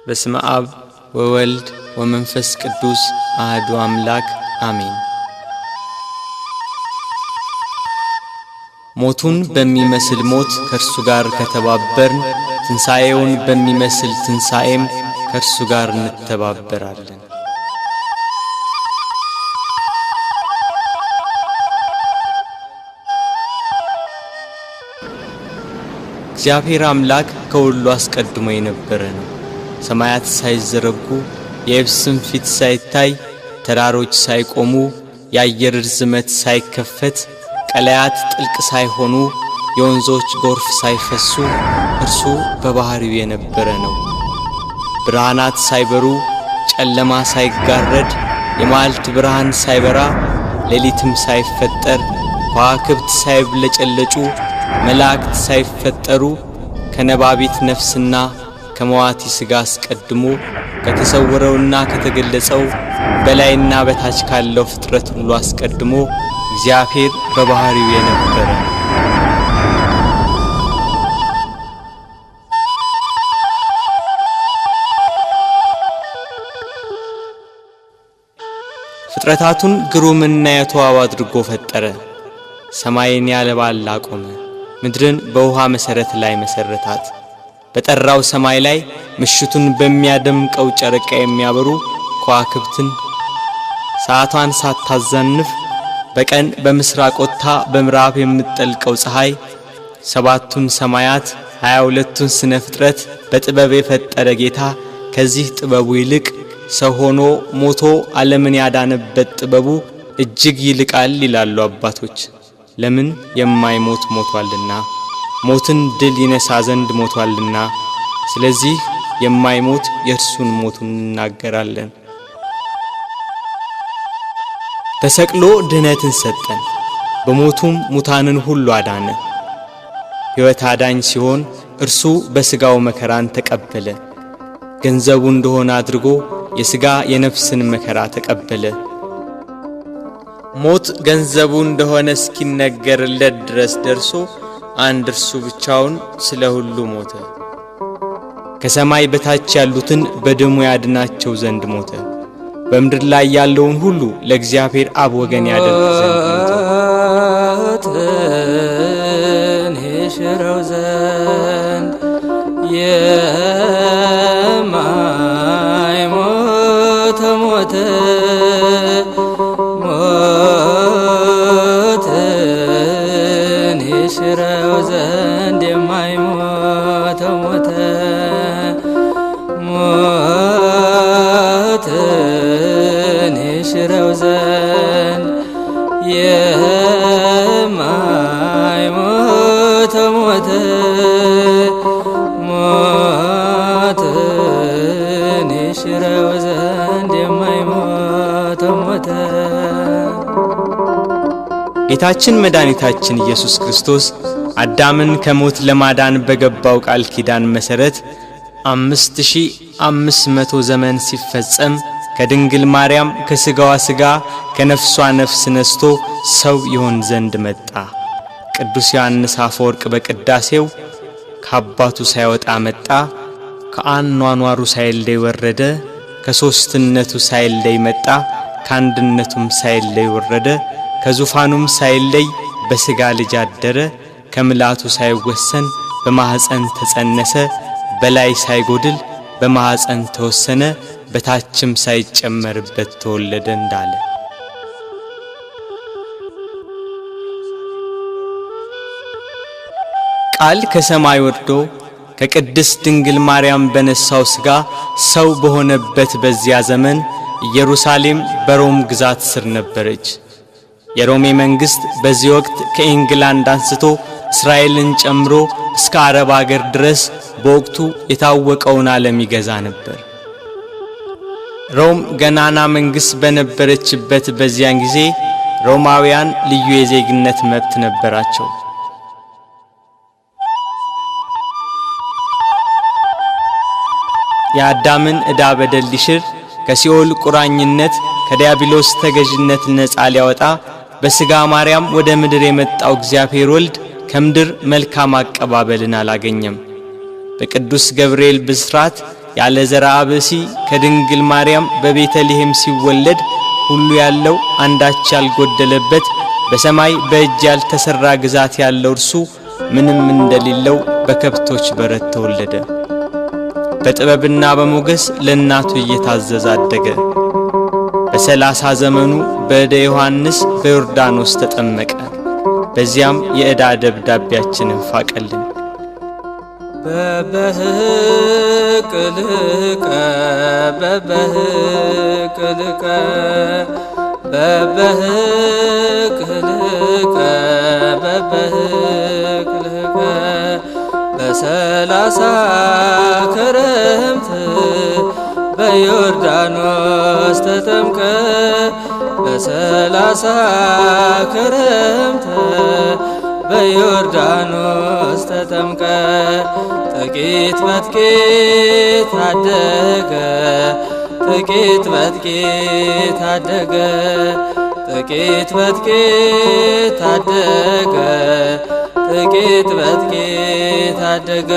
በስመ አብ ወወልድ ወመንፈስ ቅዱስ አሐዱ አምላክ አሜን። ሞቱን በሚመስል ሞት ከእርሱ ጋር ከተባበርን ትንሣኤውን በሚመስል ትንሣኤም ከእርሱ ጋር እንተባበራለን። እግዚአብሔር አምላክ ከሁሉ አስቀድሞ የነበረ ነው። ሰማያት ሳይዘረጉ የየብስም ፊት ሳይታይ ተራሮች ሳይቆሙ የአየር ርዝመት ሳይከፈት ቀላያት ጥልቅ ሳይሆኑ የወንዞች ጎርፍ ሳይፈሱ እርሱ በባህሪው የነበረ ነው። ብርሃናት ሳይበሩ ጨለማ ሳይጋረድ የማልት ብርሃን ሳይበራ ሌሊትም ሳይፈጠር ከዋክብት ሳይብለጨለጩ መላእክት ሳይፈጠሩ ከነባቢት ነፍስና ከመዋቲ ሥጋ አስቀድሞ ከተሰወረውና ከተገለጸው በላይና በታች ካለው ፍጥረት ሁሉ አስቀድሞ እግዚአብሔር በባህሪው የነበረ ነው። ፍጥረታቱን ግሩምና የተዋበ አድርጎ ፈጠረ። ሰማይን ያለ ባል አቆመ፣ ምድርን በውሃ መሠረት ላይ መሠረታት። በጠራው ሰማይ ላይ ምሽቱን በሚያደምቀው ጨረቃ የሚያበሩ ከዋክብትን ሰዓቷን ሳታዛንፍ በቀን በምስራቅ ወጥታ በምዕራብ የምትጠልቀው ፀሐይ ሰባቱን ሰማያት 22ቱን ስነ ፍጥረት በጥበብ የፈጠረ ጌታ ከዚህ ጥበቡ ይልቅ ሰው ሆኖ ሞቶ ዓለምን ያዳነበት ጥበቡ እጅግ ይልቃል ይላሉ አባቶች። ለምን? የማይሞት ሞቷልና፣ ሞትን ድል ይነሳ ዘንድ ሞቷልና። ስለዚህ የማይሞት የእርሱን ሞቱን እናገራለን። ተሰቅሎ ድህነትን ሰጠን፣ በሞቱም ሙታንን ሁሉ አዳነ። ሕይወት አዳኝ ሲሆን እርሱ በሥጋው መከራን ተቀበለ። ገንዘቡ እንደሆነ አድርጎ የሥጋ የነፍስን መከራ ተቀበለ። ሞት ገንዘቡ እንደሆነ እስኪነገርለት ድረስ ደርሶ አንድ እርሱ ብቻውን ስለ ሁሉ ሞተ። ከሰማይ በታች ያሉትን በደሙ ያድናቸው ዘንድ ሞተ። በምድር ላይ ያለውን ሁሉ ለእግዚአብሔር አብ ወገን ያደርግ ዘንድ ሞተ። ይሽረው ዘንድ የማይሞት ሞተ። ይሽረው ዘንድ የማይሞት ሞተ። ሞትን ይሽረው ዘንድ የማይሞት ሞተ። ሞትን ይሽረው ዘንድ የማይሞት ሞተ። ጌታችን መድኃኒታችን ኢየሱስ ክርስቶስ አዳምን ከሞት ለማዳን በገባው ቃል ኪዳን መሠረት 5500 ዘመን ሲፈጸም ከድንግል ማርያም ከሥጋዋ ሥጋ ከነፍሷ ነፍስ ነስቶ ሰው ይሆን ዘንድ መጣ። ቅዱስ ዮሐንስ አፈወርቅ በቅዳሴው ከአባቱ ሳይወጣ መጣ፣ ከአኗኗሩ ሳይለይ ወረደ፣ ከሦስትነቱ ሳይለይ መጣ፣ ከአንድነቱም ሳይለይ ወረደ፣ ከዙፋኑም ሳይለይ በሥጋ ልጅ አደረ፣ ከምልአቱ ሳይወሰን በማኅፀን ተጸነሰ፣ በላይ ሳይጎድል በማኅፀን ተወሰነ፣ በታችም ሳይጨመርበት ተወለደ እንዳለ ቃል ከሰማይ ወርዶ ከቅድስት ድንግል ማርያም በነሳው ሥጋ ሰው በሆነበት በዚያ ዘመን ኢየሩሳሌም በሮም ግዛት ስር ነበረች። የሮሜ መንግሥት በዚህ ወቅት ከኢንግላንድ አንስቶ እስራኤልን ጨምሮ እስከ አረብ አገር ድረስ በወቅቱ የታወቀውን ዓለም ይገዛ ነበር። ሮም ገናና መንግሥት በነበረችበት በዚያን ጊዜ ሮማውያን ልዩ የዜግነት መብት ነበራቸው። የአዳምን ዕዳ በደል ሊሽር ከሲኦል ቁራኝነት ከዲያብሎስ ተገዥነት ነፃ ሊያወጣ በሥጋ ማርያም ወደ ምድር የመጣው እግዚአብሔር ወልድ ከምድር መልካም አቀባበልን አላገኘም። በቅዱስ ገብርኤል ብስራት ያለ ዘርአ ብእሲ ከድንግል ማርያም በቤተልሔም ሲወለድ ሁሉ ያለው አንዳች ያልጎደለበት በሰማይ በእጅ ያልተሰራ ግዛት ያለው እርሱ ምንም እንደሌለው በከብቶች በረት ተወለደ። በጥበብና በሞገስ ለእናቱ እየታዘዘ አደገ። በ30 ዘመኑ በእደ ዮሐንስ በዮርዳኖስ ተጠመቀ። በዚያም የዕዳ ደብዳቤያችንን ፋቀልን። በበህቅልቀ በበህቅልቀ በበህቅልቀ በበህቅልቀ በ30 ክረምት በዮርዳኖስ ተጠምቀ በ30 ክረምት በዮርዳኖስ ተጠምቀ ጥቂት በጥቂት አደገ ጥቂት በጥቂት አደገ ጥቂት በጥቂት አደገ ጥቂት በጥቂት አደገ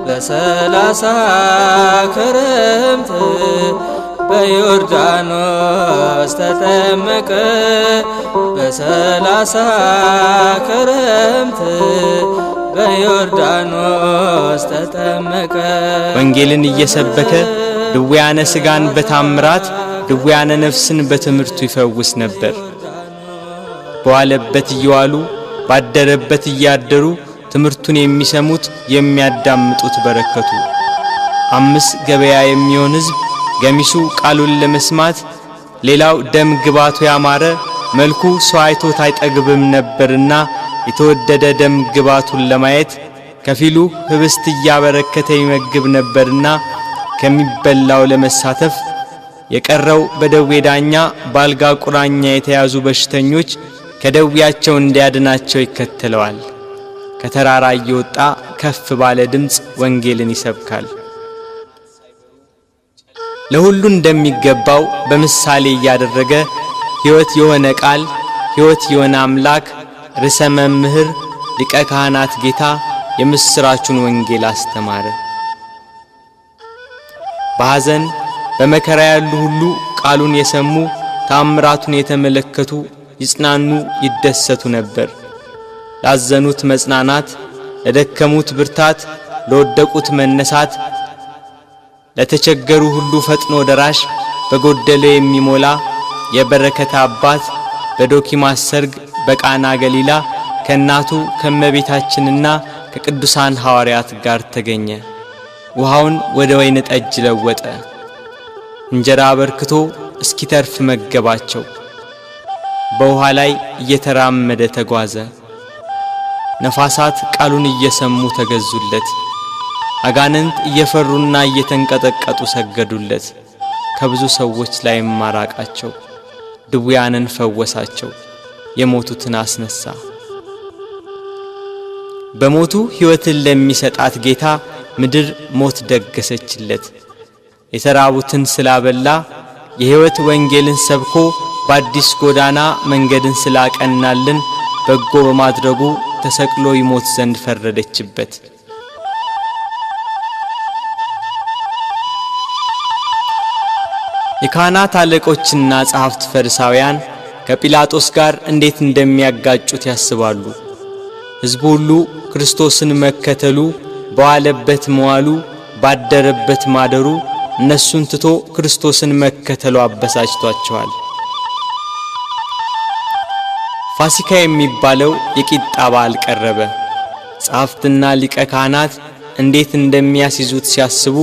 በ30 ክረምት በዮርዳኖስ ተጠመቀ በ30 ክረምት በዮርዳኖስ ተጠመቀ። ወንጌልን እየሰበከ ድውያነ ሥጋን በታምራት ድውያነ ነፍስን በትምህርቱ ይፈውስ ነበር። በዋለበት እየዋሉ ባደረበት እያደሩ ትምህርቱን የሚሰሙት የሚያዳምጡት በረከቱ። 5 ገበያ የሚሆን ሕዝብ ገሚሱ ቃሉን ለመስማት ሌላው ደም ግባቱ ያማረ መልኩ ሰው አይቶት አይጠግብም ነበርና የተወደደ ደም ግባቱን ለማየት ከፊሉ ህብስት እያበረከተ ይመግብ ነበርና ከሚበላው ለመሳተፍ የቀረው በደዌ ዳኛ ባልጋ ቁራኛ የተያዙ በሽተኞች ከደዌያቸው እንዲያድናቸው ይከተለዋል። ከተራራ እየወጣ ከፍ ባለ ድምፅ ወንጌልን ይሰብካል። ለሁሉ እንደሚገባው በምሳሌ እያደረገ ሕይወት የሆነ ቃል ሕይወት የሆነ አምላክ ርዕሰ መምህር ሊቀ ካህናት ጌታ የምስራቹን ወንጌል አስተማረ። በሐዘን በመከራ ያሉ ሁሉ ቃሉን የሰሙ ታምራቱን የተመለከቱ ይጽናኑ ይደሰቱ ነበር። ላዘኑት መጽናናት፣ ለደከሙት ብርታት፣ ለወደቁት መነሳት፣ ለተቸገሩ ሁሉ ፈጥኖ ደራሽ በጎደለ የሚሞላ የበረከት አባት በዶኪማስ ሰርግ በቃና ገሊላ ከእናቱ ከመቤታችንና ከቅዱሳን ሐዋርያት ጋር ተገኘ። ውሃውን ወደ ወይን ጠጅ ለወጠ። እንጀራ አበርክቶ እስኪተርፍ መገባቸው። በውሃ ላይ እየተራመደ ተጓዘ። ነፋሳት ቃሉን እየሰሙ ተገዙለት። አጋንንት እየፈሩና እየተንቀጠቀጡ ሰገዱለት። ከብዙ ሰዎች ላይ ማራቃቸው። ድውያንን ፈወሳቸው። የሞቱትን አስነሳ። በሞቱ ሕይወትን ለሚሰጣት ጌታ ምድር ሞት ደገሰችለት። የተራቡትን ስላበላ የሕይወት ወንጌልን ሰብኮ በአዲስ ጎዳና መንገድን ስላቀናልን በጎ በማድረጉ ተሰቅሎ ይሞት ዘንድ ፈረደችበት። የካህናት አለቆችና ጸሐፍት ፈሪሳውያን ከጲላጦስ ጋር እንዴት እንደሚያጋጩት ያስባሉ። ሕዝቡ ሁሉ ክርስቶስን መከተሉ፣ በዋለበት መዋሉ፣ ባደረበት ማደሩ እነሱን ትቶ ክርስቶስን መከተሉ አበሳጭቷቸዋል። ፋሲካ የሚባለው የቂጣ በዓል ቀረበ። ጸሐፍትና ሊቀ ካህናት እንዴት እንደሚያስይዙት ሲያስቡ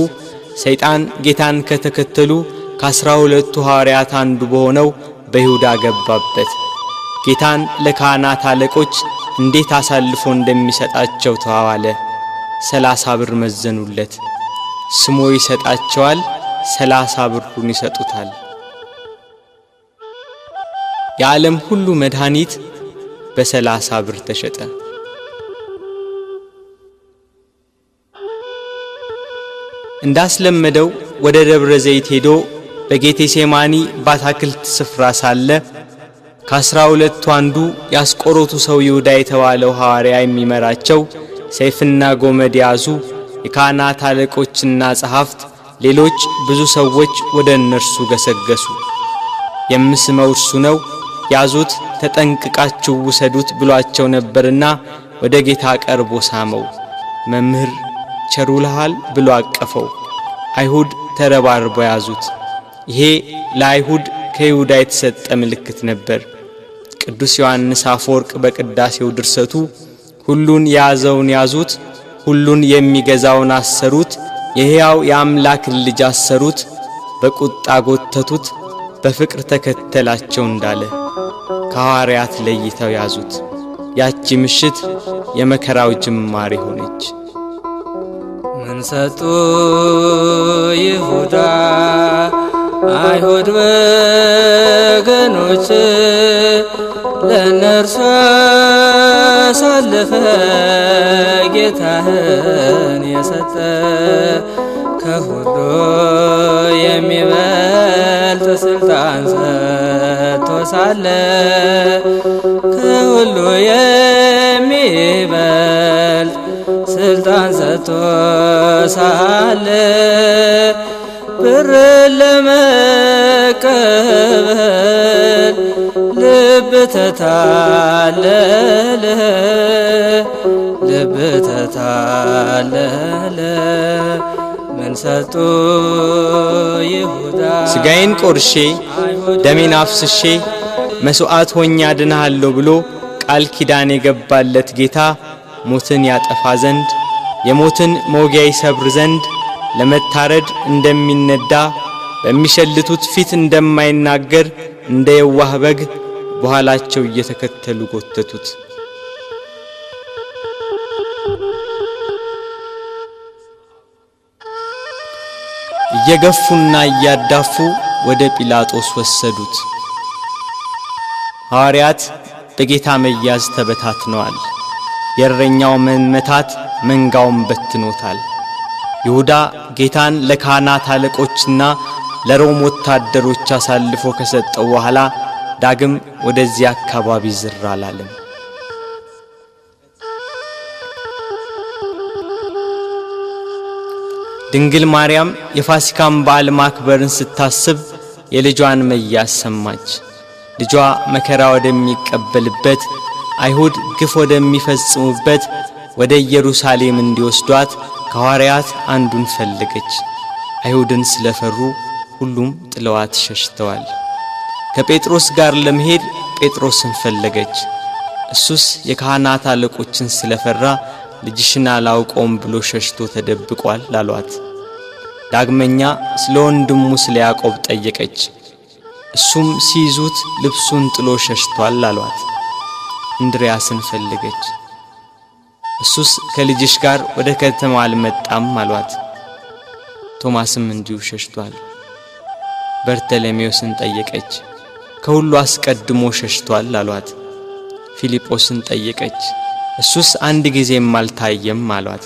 ሰይጣን ጌታን ከተከተሉ ከ12 ሐዋርያት አንዱ በሆነው በይሁዳ ገባበት። ጌታን ለካህናት አለቆች እንዴት አሳልፎ እንደሚሰጣቸው ተዋዋለ። 30 ብር መዘኑለት። ስሞ ይሰጣቸዋል፣ 30 ብሩን ይሰጡታል። የዓለም ሁሉ መድኃኒት በ30 ብር ተሸጠ። እንዳስለመደው ወደ ደብረ ዘይት ሄዶ በጌቴሴማኒ በአትክልት ስፍራ ሳለ ከ12 አንዱ ያስቆሮቱ ሰው ይሁዳ የተባለው ሐዋርያ የሚመራቸው ሰይፍና ጎመድ ያዙ የካህናት አለቆችና ጸሐፍት ሌሎች ብዙ ሰዎች ወደ እነርሱ ገሰገሱ። የምስመው እርሱ ነው፣ ያዙት፣ ተጠንቅቃችሁ ውሰዱት ብሏቸው ነበርና ወደ ጌታ ቀርቦ ሳመው። መምህር ቸሩልሃል ብሎ አቀፈው። አይሁድ ተረባርበው ያዙት። ይሄ ለአይሁድ ከይሁዳ የተሰጠ ምልክት ነበር። ቅዱስ ዮሐንስ አፈወርቅ በቅዳሴው ድርሰቱ ሁሉን የያዘውን ያዙት፣ ሁሉን የሚገዛውን አሰሩት፣ የሕያው የአምላክን ልጅ አሰሩት፣ በቁጣ ጎተቱት፣ በፍቅር ተከተላቸው እንዳለ ከሐዋርያት ለይተው ያዙት። ያቺ ምሽት የመከራው ጅማሬ ሆነች። ምን ሰጡ ይሁዳ አይሁድ ወገኖች ለነርሱ አሳለፈ ጌታህን የሰጠ ከሁሉ የሚበልጥ ስልጣን ሰጥቶ ሳለ ከሁሉ የሚበልጥ ስልጣን ሰጥቶ ሳለ ብር ለመቀበል ልብ ተታለለ ልብ ተታለለ። ምን ሰጡ ይሁዳ ሥጋዬን ቆርሼ ደሜን አፍስሼ መሥዋዕት ሆኜ አድንሃለሁ ብሎ ቃል ኪዳን የገባለት ጌታ ሞትን ያጠፋ ዘንድ የሞትን መውጊያ ይሰብር ዘንድ ለመታረድ እንደሚነዳ በሚሸልቱት ፊት እንደማይናገር እንደ የዋህ በግ በኋላቸው እየተከተሉ ጎተቱት። እየገፉና እያዳፉ ወደ ጲላጦስ ወሰዱት። ሐዋርያት በጌታ መያዝ ተበታትነዋል። የእረኛው መመታት መንጋውን በትኖታል። ይሁዳ ጌታን ለካህናት አለቆችና ለሮም ወታደሮች አሳልፎ ከሰጠው በኋላ ዳግም ወደዚህ አካባቢ ዝር አላለም። ድንግል ማርያም የፋሲካን በዓል ማክበርን ስታስብ የልጇን መያዝ ሰማች። ልጇ መከራ ወደሚቀበልበት አይሁድ ግፍ ወደሚፈጽሙበት ወደ ኢየሩሳሌም እንዲወስዷት ከሐዋርያት አንዱን ፈለገች። አይሁድን ስለፈሩ ሁሉም ጥለዋት ሸሽተዋል። ከጴጥሮስ ጋር ለመሄድ ጴጥሮስን ፈለገች። እሱስ የካህናት አለቆችን ስለፈራ ልጅሽን አላውቀውም ብሎ ሸሽቶ ተደብቋል አሏት። ዳግመኛ ስለ ወንድሙ ስለ ያዕቆብ ጠየቀች። እሱም ሲይዙት ልብሱን ጥሎ ሸሽቷል አሏት። እንድርያስን ፈለገች። እሱስ ከልጅሽ ጋር ወደ ከተማ አልመጣም አሏት። ቶማስም እንዲሁ ሸሽቷል። በርተሎሜዎስን ጠየቀች። ከሁሉ አስቀድሞ ሸሽቷል አሏት። ፊልጶስን ጠየቀች። እሱስ አንድ ጊዜም አልታየም አሏት።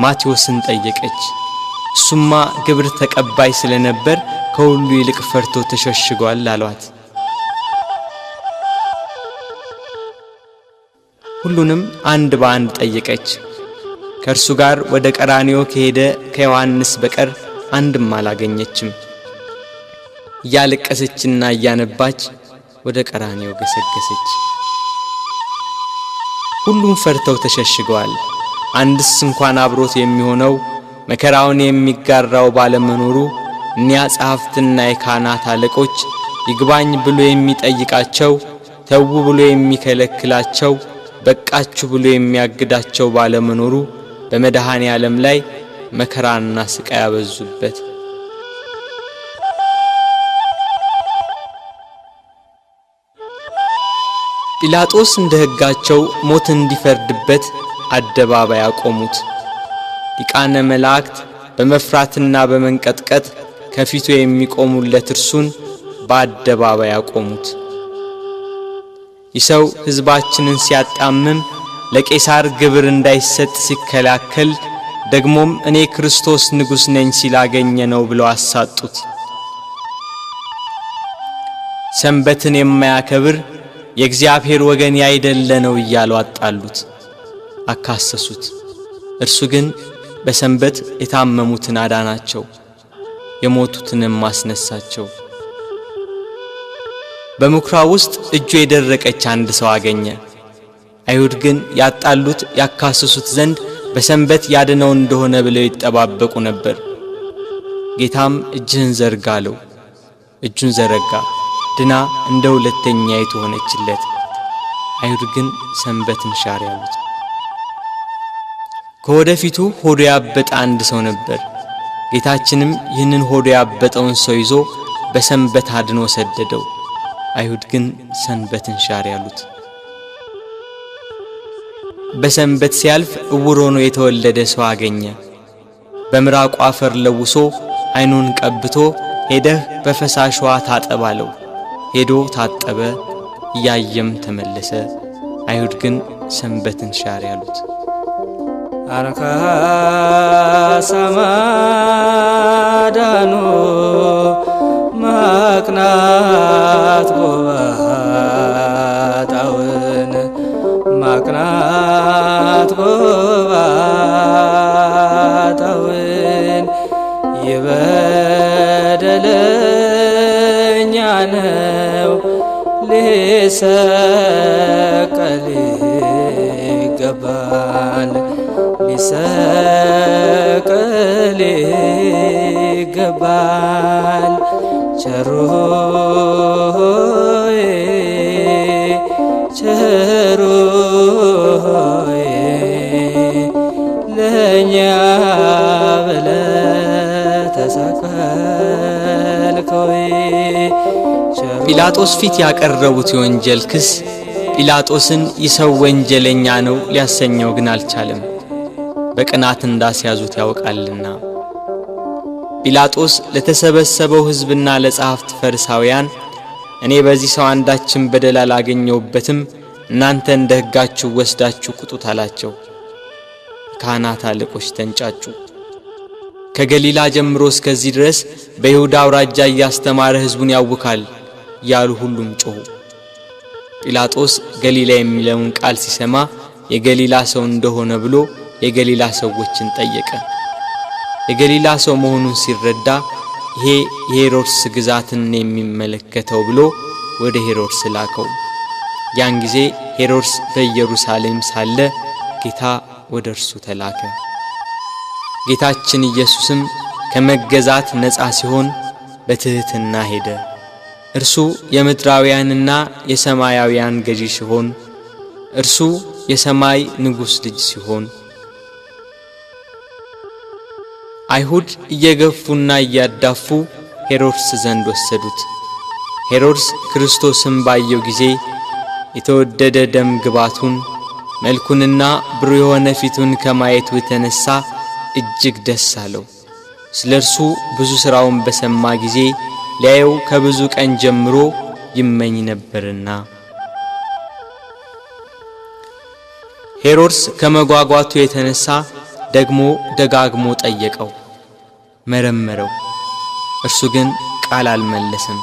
ማቴዎስን ጠየቀች። እሱማ ግብር ተቀባይ ስለነበር ከሁሉ ይልቅ ፈርቶ ተሸሽጓል አሏት። ሁሉንም አንድ በአንድ ጠየቀች። ከእርሱ ጋር ወደ ቀራንዮ ከሄደ ከዮሐንስ በቀር አንድም አላገኘችም። እያለቀሰችና እያነባች ወደ ቀራንዮ ገሰገሰች። ሁሉም ፈርተው ተሸሽገዋል። አንድስ እንኳን አብሮት የሚሆነው መከራውን የሚጋራው ባለመኖሩ እኒያ ጸሐፍትና የካህናት አለቆች ይግባኝ ብሎ የሚጠይቃቸው፣ ተው ብሎ የሚከለክላቸው፣ በቃችሁ ብሎ የሚያግዳቸው ባለመኖሩ በመድኃኔ ዓለም ላይ መከራና ስቃይ ያበዙበት። ጲላጦስ እንደ ሕጋቸው ሞት እንዲፈርድበት አደባባይ አቆሙት። ሊቃነ መላእክት በመፍራትና በመንቀጥቀጥ ከፊቱ የሚቆሙለት እርሱን በአደባባይ አቆሙት። ይሰው ሕዝባችንን ሲያጣምም ለቄሳር ግብር እንዳይሰጥ ሲከላከል ደግሞም እኔ ክርስቶስ ንጉሥ ነኝ ሲላገኘ ነው ብለው አሳጡት። ሰንበትን የማያከብር የእግዚአብሔር ወገን ያይደለ ነው እያሉ አጣሉት፣ አካሰሱት። እርሱ ግን በሰንበት የታመሙትን አዳናቸው፣ የሞቱትንም አስነሳቸው። በምኵራብ ውስጥ እጁ የደረቀች አንድ ሰው አገኘ። አይሁድ ግን ያጣሉት ያካስሱት ዘንድ በሰንበት ያድነው እንደሆነ ብለው ይጠባበቁ ነበር። ጌታም እጅህን ዘርጋ አለው። እጁን ዘረጋ፣ ድና እንደ ሁለተኛይቱ ሆነችለት። አይሁድ ግን ሰንበትን ሻር ያሉት። ከወደፊቱ ሆዱ ያበጠ አንድ ሰው ነበር። ጌታችንም ይህንን ሆዱ ያበጠውን ሰው ይዞ በሰንበት አድኖ ሰደደው። አይሁድ ግን ሰንበትን ሻር ያሉት። በሰንበት ሲያልፍ ዕውር ሆኖ የተወለደ ሰው አገኘ። በምራቁ አፈር ለውሶ አይኑን ቀብቶ ሄደህ በፈሳሽ ውሃ ታጠብ አለው። ሄዶ ታጠበ፣ እያየም ተመለሰ። አይሁድ ግን ሰንበትን ሻር ያሉት። አርካ ሰማዳኑ ማቅናት ጎባጣውን ማቅናት ጎባጣውን ይበደለኛ ነው ሊሰቀል ይገባል ሊሰቀል ይገባል ቸሩ ሆይ ቸሩ ሆይ ለእኛ ብለህ ተሰቀልከው። ጲላጦስ ፊት ያቀረቡት የወንጀል ክስ ጲላጦስን ይሰው ወንጀለኛ ነው ሊያሰኘው ግን አልቻለም። በቅናት እንዳስያዙት ያውቃልና። ጲላጦስ ለተሰበሰበው ሕዝብና ለጸሐፍት ፈሪሳውያን እኔ በዚህ ሰው አንዳችን በደል አላገኘሁበትም፣ እናንተ እንደ ሕጋችሁ ወስዳችሁ ቁጡት አላቸው። ካህናት አለቆች ተንጫጩ። ከገሊላ ጀምሮ እስከዚህ ድረስ በይሁዳ አውራጃ እያስተማረ ሕዝቡን ያውካል ያሉ ሁሉም ጮኹ። ጲላጦስ ገሊላ የሚለውን ቃል ሲሰማ የገሊላ ሰው እንደሆነ ብሎ የገሊላ ሰዎችን ጠየቀ። የገሊላ ሰው መሆኑን ሲረዳ ይሄ የሄሮድስ ግዛትን የሚመለከተው ብሎ ወደ ሄሮድስ ላከው። ያን ጊዜ ሄሮድስ በኢየሩሳሌም ሳለ ጌታ ወደ እርሱ ተላከ። ጌታችን ኢየሱስም ከመገዛት ነፃ ሲሆን በትሕትና ሄደ። እርሱ የምድራውያንና የሰማያውያን ገዢ ሲሆን እርሱ የሰማይ ንጉሥ ልጅ ሲሆን አይሁድ እየገፉና እያዳፉ ሄሮድስ ዘንድ ወሰዱት። ሄሮድስ ክርስቶስን ባየው ጊዜ የተወደደ ደም ግባቱን መልኩንና ብሩህ የሆነ ፊቱን ከማየቱ የተነሳ እጅግ ደስ አለው። ስለ እርሱ ብዙ ሥራውን በሰማ ጊዜ ሊያየው ከብዙ ቀን ጀምሮ ይመኝ ነበርና። ሄሮድስ ከመጓጓቱ የተነሳ ደግሞ ደጋግሞ ጠየቀው፣ መረመረው። እርሱ ግን ቃል አልመለሰም።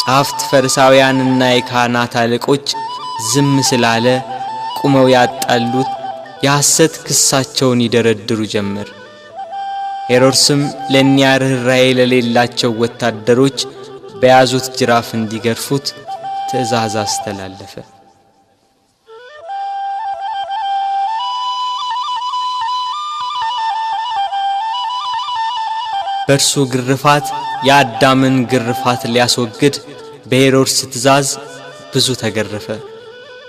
ጸሐፍት ፈሪሳውያንና የካህናት አለቆች ዝም ስላለ ቁመው ያጣሉት የሐሰት ክሳቸውን ይደረድሩ ጀመር። ሄሮድስም ለእኒያ ርኅራኄ ለሌላቸው ወታደሮች በያዙት ጅራፍ እንዲገርፉት ትእዛዝ አስተላለፈ። በእርሱ ግርፋት የአዳምን ግርፋት ሊያስወግድ በሄሮድስ ትእዛዝ ብዙ ተገረፈ።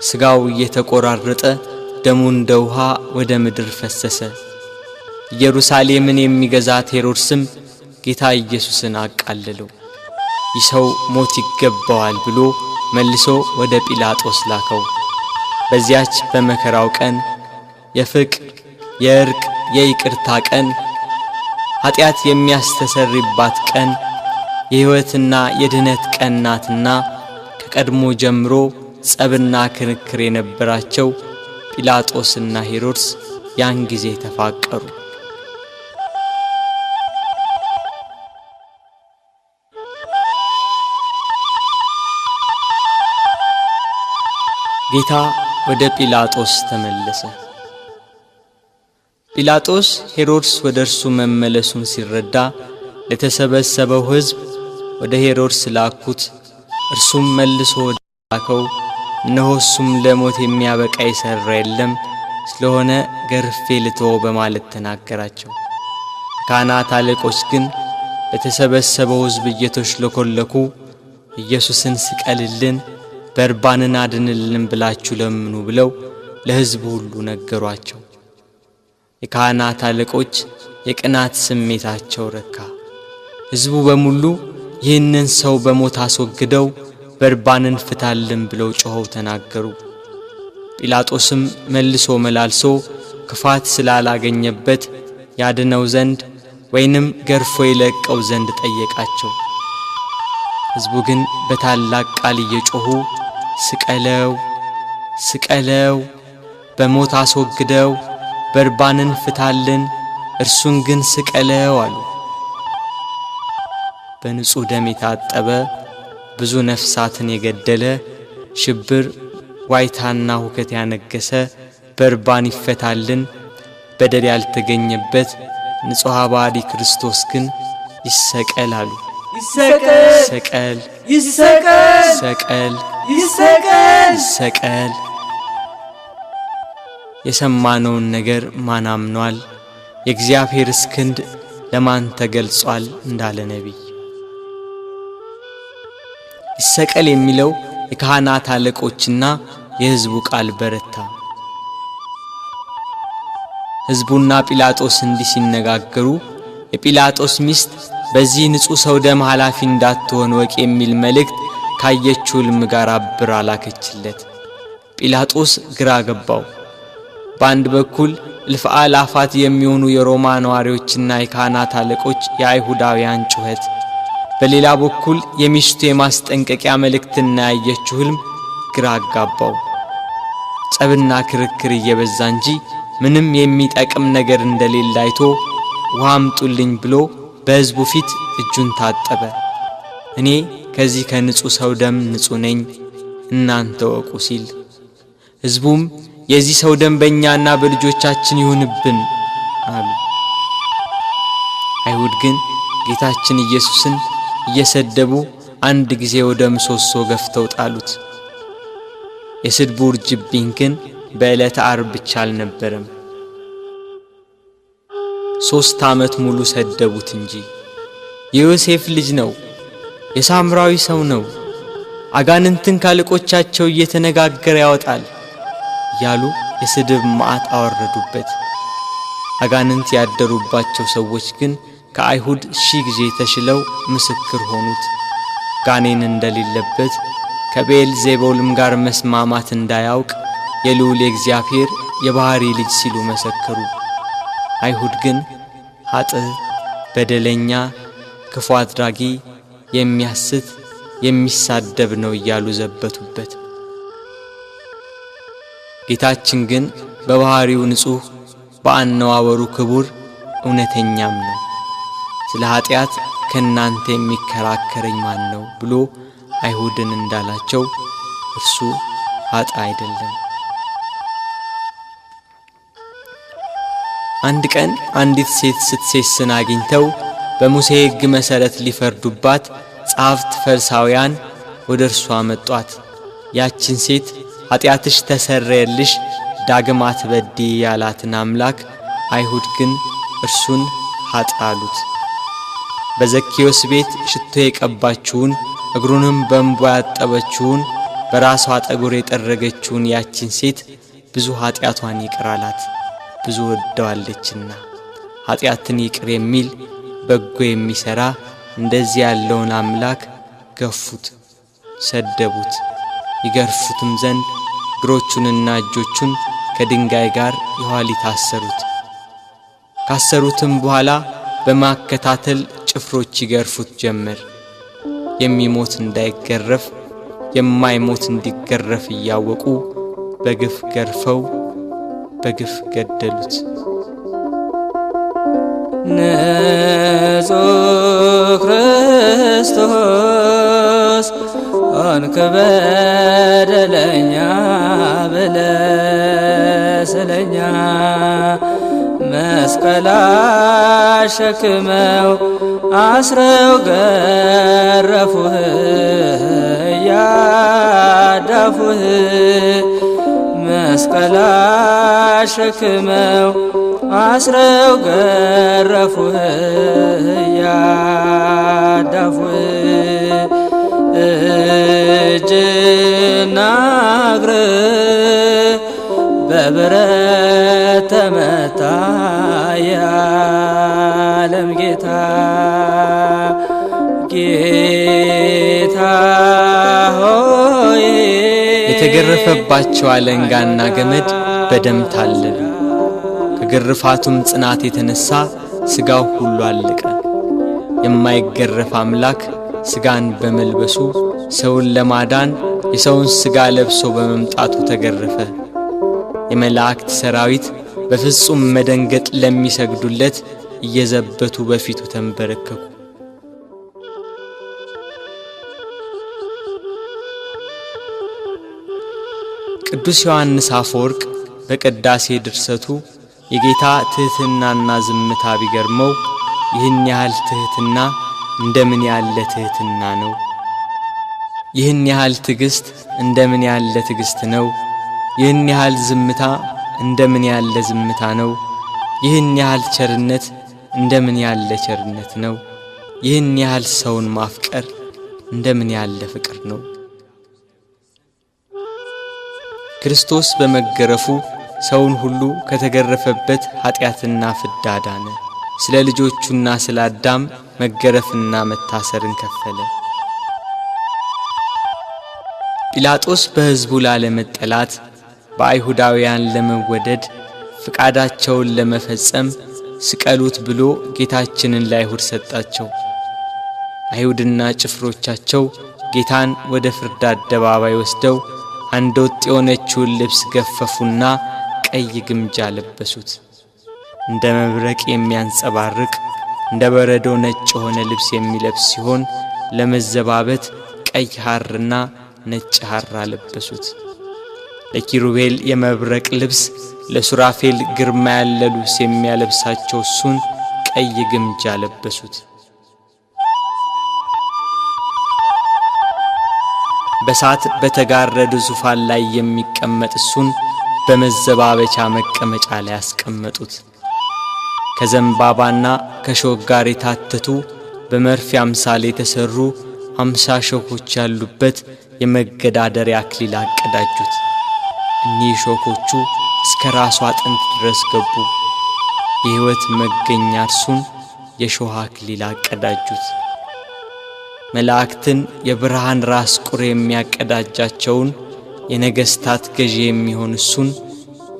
ሥጋው እየተቆራረጠ ደሙ እንደ ውሃ ወደ ምድር ፈሰሰ። ኢየሩሳሌምን የሚገዛት ሄሮድስም ጌታ ኢየሱስን አቃለለው። ይህ ሰው ሞት ይገባዋል ብሎ መልሶ ወደ ጲላጦስ ላከው። በዚያች በመከራው ቀን የፍቅር የእርቅ የይቅርታ ቀን ኃጢአት የሚያስተሰርይባት ቀን የሕይወትና የድነት ቀን ናትና ከቀድሞ ጀምሮ ጸብና ክርክር የነበራቸው ጲላጦስና ሄሮድስ ያን ጊዜ ተፋቀሩ። ጌታ ወደ ጲላጦስ ተመለሰ። ጲላጦስ ሄሮድስ ወደ እርሱ መመለሱን ሲረዳ ለተሰበሰበው ሕዝብ ወደ ሄሮድስ ላኩት። እርሱም መልሶ ላከው። እነሆ እሱም ለሞት የሚያበቃ የሠራ የለም፣ ስለሆነ ገርፌ ልተወው በማለት ተናገራቸው። ካህናት አለቆች ግን ለተሰበሰበው ሕዝብ እየተሽለኮለኩ ኢየሱስን ስቀልልን፣ በርባንን አድንልን ብላችሁ ለምኑ ብለው ለሕዝቡ ሁሉ ነገሯቸው። የካህናት አለቆች የቅናት ስሜታቸው ረካ። ሕዝቡ በሙሉ ይህንን ሰው በሞት አስወግደው በርባንን ፍታልን ብለው ጮኸው ተናገሩ። ጲላጦስም መልሶ መላልሶ ክፋት ስላላገኘበት ያድነው ዘንድ ወይንም ገርፎ ይለቀው ዘንድ ጠየቃቸው። ሕዝቡ ግን በታላቅ ቃል እየጮኹ ስቀለው፣ ስቀለው፣ በሞት አስወግደው፣ በርባንን ፍታልን፣ እርሱን ግን ስቀለው አሉ። በንጹሕ ደም የታጠበ ብዙ ነፍሳትን የገደለ ሽብር፣ ዋይታና ሁከት ያነገሰ በርባን ይፈታልን፣ በደል ያልተገኘበት ንጹሕ ባዲ ክርስቶስ ግን ይሰቀል አሉ። ይሰቀል፣ ይሰቀል፣ ይሰቀል፣ ይሰቀል፣ ይሰቀል። የሰማነውን ነገር ማን አምኗል? የእግዚአብሔርስ ክንድ ለማን ተገልጿል? እንዳለ ነቢይ። ይሰቀል የሚለው የካህናት አለቆችና የሕዝቡ ቃል በረታ። ሕዝቡና ጲላጦስ እንዲህ ሲነጋገሩ የጲላጦስ ሚስት በዚህ ንጹሕ ሰው ደም ኃላፊ እንዳትሆን ወቅ የሚል መልእክት ካየችው ሕልም ጋር አብራ ላከችለት። ጲላጦስ ግራ ገባው። በአንድ በኩል እልፍ አእላፋት የሚሆኑ የሮማ ነዋሪዎችና የካህናት አለቆች የአይሁዳውያን ጩኸት፣ በሌላ በኩል የሚስቱ የማስጠንቀቂያ መልእክትና ያየችው ሕልም ግራ አጋባው። ጸብና ክርክር እየበዛ እንጂ ምንም የሚጠቅም ነገር እንደሌለ አይቶ ውሃ አምጡልኝ ብሎ በሕዝቡ ፊት እጁን ታጠበ። እኔ ከዚህ ከንጹሕ ሰው ደም ንጹሕ ነኝ፣ እናንተ ወቁ ሲል፣ ሕዝቡም የዚህ ሰው ደም በእኛና በልጆቻችን ይሁንብን አሉ። አይሁድ ግን ጌታችን ኢየሱስን እየሰደቡ አንድ ጊዜ ወደ ምሰሶ ገፍተው ጣሉት። የስድቡ ውርጅብኝ ግን በዕለተ ዓርብ ብቻ አልነበረም፣ 3 ዓመት ሙሉ ሰደቡት እንጂ። የዮሴፍ ልጅ ነው፣ የሳምራዊ ሰው ነው፣ አጋንንትን ካለቆቻቸው እየተነጋገረ ያወጣል ያሉ የስድብ መዓት አወረዱበት። አጋንንት ያደሩባቸው ሰዎች ግን ከአይሁድ 1000 ጊዜ ተሽለው ምስክር ሆኑት። ጋኔን እንደሌለበት ከቤልዜቡልም ጋር መስማማት እንዳያውቅ የልዑል እግዚአብሔር የባሕሪ ልጅ ሲሉ መሰከሩ። አይሁድ ግን ኃጥእ፣ በደለኛ፣ ክፉ አድራጊ፣ የሚያስት፣ የሚሳደብ ነው እያሉ ዘበቱበት። ጌታችን ግን በባሕሪው ንጹሕ፣ በአነዋወሩ ክቡር፣ እውነተኛም ነው። ስለ ኃጢአት ከእናንተ የሚከራከረኝ ማን ነው ብሎ አይሁድን እንዳላቸው እርሱ ኃጥእ አይደለም። አንድ ቀን አንዲት ሴት ስትሴስን አግኝተው በሙሴ ሕግ መሠረት ሊፈርዱባት ጸሐፍት ፈሪሳውያን ወደ እርሷ መጧት። ያችን ሴት ኃጢአትሽ ተሰረየልሽ፣ ዳግም አትበድዪ ያላትን አምላክ አይሁድ ግን እርሱን ኃጥእ አሉት። በዘኬዎስ ቤት ሽቶ የቀባችውን እግሩንም በእንባ ያጠበችውን በራሷ ጠጉር የጠረገችውን ያችን ሴት ብዙ ኃጢአቷን ይቅር አላት፣ ብዙ ወደዋለችና። ኃጢአትን ይቅር የሚል በጎ የሚሠራ እንደዚህ ያለውን አምላክ ገፉት፣ ሰደቡት። ይገርፉትም ዘንድ እግሮቹንና እጆቹን ከድንጋይ ጋር የኋሊት አሰሩት። ካሰሩትም በኋላ በማከታተል ጭፍሮች ይገርፉት ጀመር። የሚሞት እንዳይገረፍ የማይሞት እንዲገረፍ እያወቁ በግፍ ገርፈው በግፍ ገደሉት። ንጹሕ ክርስቶስ ሆንክ በደለኛ ብለህ ስለኛ መስቀል አሸክመው አስረው ገረፉህ ያዳፉህ መስቀል አሸክመው አስረው ገረፉህ ያዳፉህ እጅና እግርህ በብረት ተመታ የዓለም ጌታ ጌታ ሆይ የተገረፈባቸው አለንጋና ገመድ በደም ታለሉ። ከግርፋቱም ጽናት የተነሳ ሥጋው ሁሉ አለቀ። የማይገረፍ አምላክ ሥጋን በመልበሱ ሰውን ለማዳን የሰውን ሥጋ ለብሶ በመምጣቱ ተገረፈ። የመላእክት ሰራዊት በፍጹም መደንገጥ ለሚሰግዱለት እየዘበቱ በፊቱ ተንበረከኩ። ቅዱስ ዮሐንስ አፈወርቅ በቅዳሴ ድርሰቱ የጌታ ትሕትናና ዝምታ ቢገርመው ይህን ያህል ትሕትና እንደምን ያለ ትሕትና ነው! ይህን ያህል ትዕግስት እንደምን ያለ ትዕግስት ነው! ይህን ያህል ዝምታ እንደምን ያለ ዝምታ ነው! ይህን ያህል ቸርነት እንደምን ያለ ቸርነት ነው! ይህን ያህል ሰውን ማፍቀር እንደምን ያለ ፍቅር ነው! ክርስቶስ በመገረፉ ሰውን ሁሉ ከተገረፈበት ኃጢአትና ፍዳ ዳነ። ስለ ልጆቹና ስለ አዳም መገረፍና መታሰርን ከፈለ። ጲላጦስ በሕዝቡ ላለመጠላት በአይሁዳውያን ለመወደድ ፍቃዳቸውን ለመፈጸም ስቀሉት ብሎ ጌታችንን ለአይሁድ ሰጣቸው። አይሁድና ጭፍሮቻቸው ጌታን ወደ ፍርድ አደባባይ ወስደው አንድ ወጥ የሆነችውን ልብስ ገፈፉና ቀይ ግምጃ ለበሱት። እንደ መብረቅ የሚያንጸባርቅ እንደ በረዶ ነጭ የሆነ ልብስ የሚለብስ ሲሆን ለመዘባበት ቀይ ሐርና ነጭ ሐር አለበሱት። ለኪሩቤል የመብረቅ ልብስ ለሱራፌል ግርማ ያለ ልብስ የሚያለብሳቸው እሱን ቀይ ግምጃ ለበሱት። በሳት በተጋረደ ዙፋን ላይ የሚቀመጥ እሱን በመዘባበቻ መቀመጫ ላይ ያስቀመጡት። ከዘንባባና ከሾህ ጋር የታተቱ በመርፌ አምሳል የተሰሩ 50 ሾኮች ያሉበት የመገዳደሪያ አክሊል አቀዳጁት። እኒህ ሾኮቹ እስከ ራሱ አጥንት ድረስ ገቡ። የሕይወት መገኛ እርሱን የሾህ አክሊል አቀዳጁት። መላእክትን የብርሃን ራስ ቁር የሚያቀዳጃቸውን የነገስታት ገዢ የሚሆን እሱን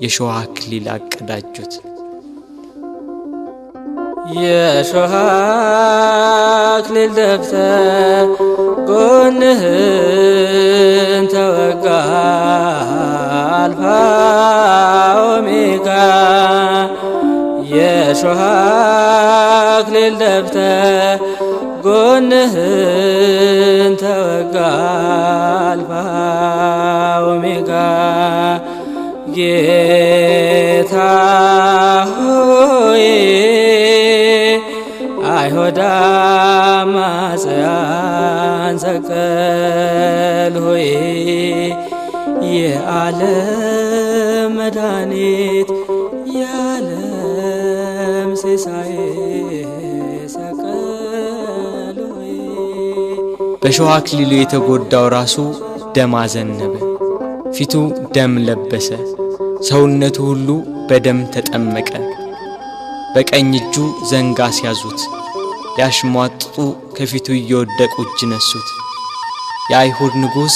የሾህ አክሊል አቀዳጁት። የሾህ አክሊል ደፍተህ ጎንህን ተወጋ አልፋ ኦሜጋ የሾህ አክሊል ደፍተህ ጎንህን ተወጋ አልፋ ኦሜጋ ጌታ ሆይ አይሁድ አማጽያን ሰቀል ሆይ የዓለም መድኃኒት የዓለም ሲሳይ ሰቀል ሆይ። በሾህ አክሊሉ የተጎዳው ራሱ ደም አዘነበ፣ ፊቱ ደም ለበሰ፣ ሰውነቱ ሁሉ በደም ተጠመቀ። በቀኝ እጁ ዘንግ አስያዙት፣ ሊያሽሟጥጡ ከፊቱ እየወደቁ እጅ ነሱት። የአይሁድ ንጉሥ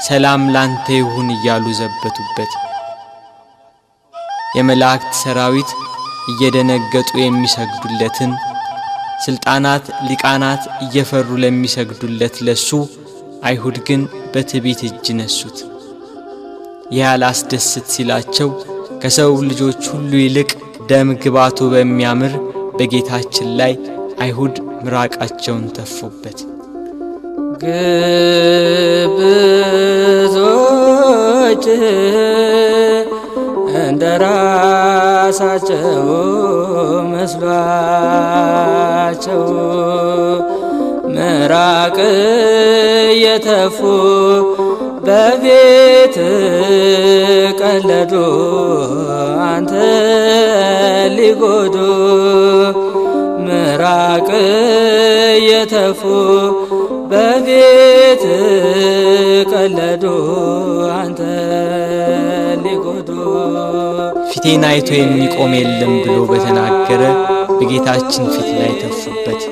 ሰላም ላንተ ይሁን እያሉ ዘበቱበት። የመላእክት ሰራዊት እየደነገጡ የሚሰግዱለትን፣ ስልጣናት ሊቃናት እየፈሩ ለሚሰግዱለት ለሱ አይሁድ ግን በትዕቢት እጅ ነሱት። ያላስደስት ሲላቸው ከሰው ልጆች ሁሉ ይልቅ ደም ግባቱ በሚያምር በጌታችን ላይ አይሁድ ምራቃቸውን ተፉበት። ግብዞች እንደራሳቸው መስሏቸው ምራቅ የተፉ በቤት ቀለዱ አንተ ሊጎዱ ምራቅ የተፉ በቤት ቀለዱ አንተ ሊጎዱ ፊቴን አይቶ የሚቆም የለም ብሎ በተናገረ በጌታችን ፊት ላይ ተፉበት።